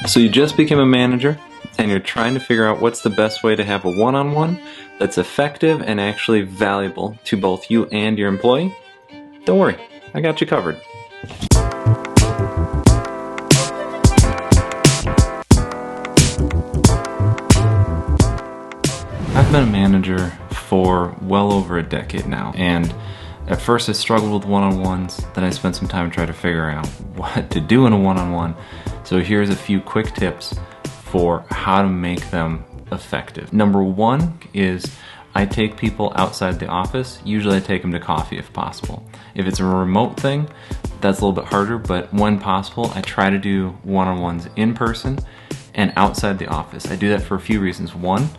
So you just became a manager and you're trying to figure out what's the best way to have a one-on-one that's effective and actually valuable to both you and your employee? Don't worry, I got you covered. I've been a manager for well over a decade now, and at first I struggled with one-on-ones, then I spent some time trying to figure out what to do in a one-on-one. So here's a few quick tips for how to make them effective. Number one is I take people outside the office. Usually I take them to coffee if possible. If it's a remote thing, that's a little bit harder, but when possible, I try to do one-on-ones in person and outside the office. I do that for a few reasons. One,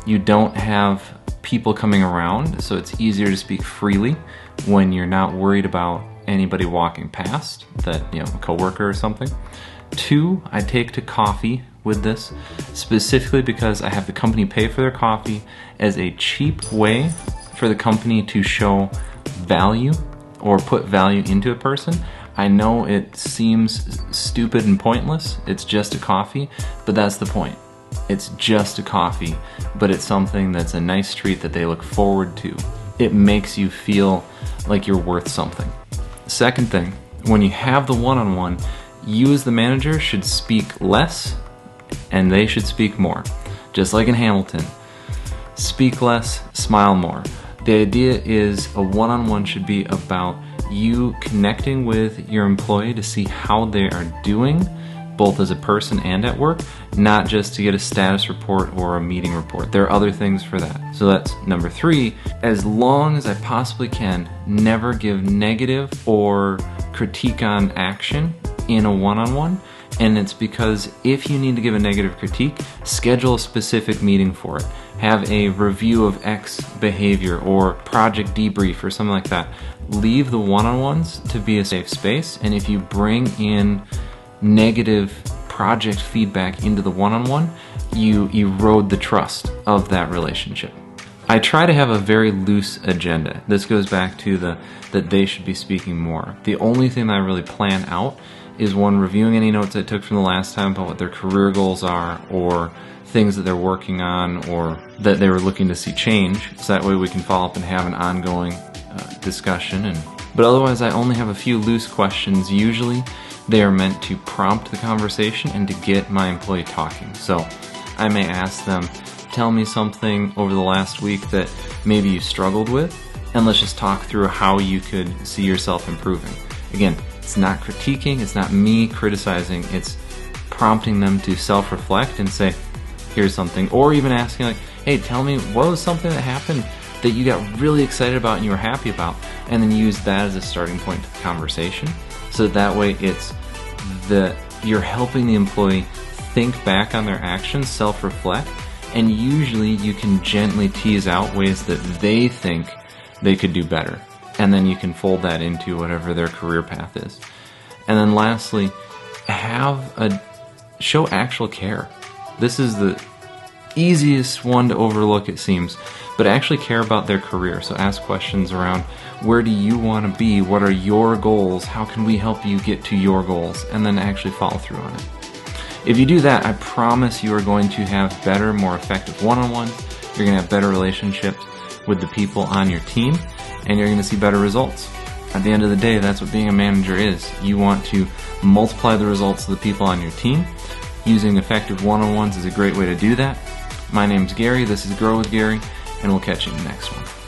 you don't have people coming around, so it's easier to speak freely when you're not worried about anybody walking past, that, a coworker or something. Two, I take to coffee with this, specifically because I have the company pay for their coffee as a cheap way for the company to show value or put value into a person. I know it seems stupid and pointless, it's just a coffee, but that's the point. It's just a coffee, but it's something that's a nice treat that they look forward to. It makes you feel like you're worth something. Second thing, when you have the one-on-one, you as the manager should speak less and they should speak more. Just like in Hamilton, speak less, smile more. The idea is a one-on-one should be about you connecting with your employee to see how they are doing, both as a person and at work, not just to get a status report or a meeting report. There are other things for that. So that's number three. As long as I possibly can, never give negative or critique on action in a one-on-one. And it's because if you need to give a negative critique, schedule a specific meeting for it. Have a review of X behavior or project debrief or something like that. Leave the one-on-ones to be a safe space. And if you bring in negative project feedback into the one-on-one, you erode the trust of that relationship. I try to have a very loose agenda. This goes back to that they should be speaking more. The only thing that I really plan out is one, reviewing any notes I took from the last time about what their career goals are or things that they're working on or that they were looking to see change, so that way we can follow up and have an ongoing discussion. But otherwise I only have a few loose questions. Usually they are meant to prompt the conversation and to get my employee talking. So I may ask them, tell me something over the last week that maybe you struggled with, and let's just talk through how you could see yourself improving. Again, it's not critiquing, it's not me criticizing, it's prompting them to self-reflect and say, here's something, or even asking like, hey, tell me what was something that happened that you got really excited about and you were happy about, and then use that as a starting point to the conversation. So that way you're helping the employee think back on their actions, self-reflect, and usually you can gently tease out ways that they think they could do better. And then you can fold that into whatever their career path is. And then lastly, show actual care. This is the easiest one to overlook, it seems, but actually care about their career. So ask questions around, where do you want to be? What are your goals? How can we help you get to your goals? And then actually follow through on it. If you do that, I promise you are going to have better, more effective one-on-ones. You're going to have better relationships with the people on your team, and you're going to see better results. At the end of the day, that's what being a manager is. You want to multiply the results of the people on your team. Using effective one-on-ones is a great way to do that. My name's Gary, this is Grow with Gary, and we'll catch you in the next one.